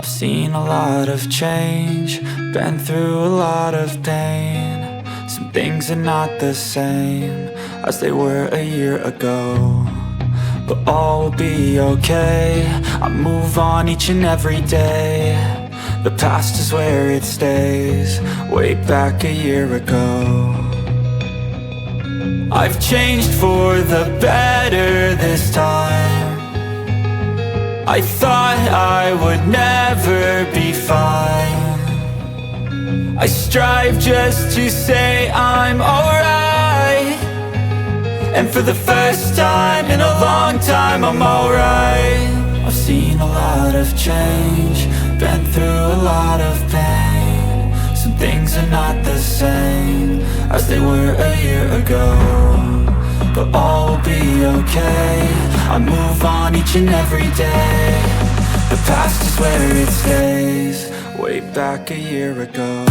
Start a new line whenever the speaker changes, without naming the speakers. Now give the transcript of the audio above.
I've seen a lot of change, been through a lot of pain. Some things are not the same as they were a year ago, but all will be okay. I move on each and every day. The past is where it stays, way back a year ago. I've changed for the better this time. I thought I would never be fine. I strive just to say I'm alright, and for the first time in a long time I'm alright. I've seen a lot of change, been through a lot of pain. Some things are not the same as they were a year ago, but all will be okay. I move on each and every day. The past is where it stays, way back a year ago.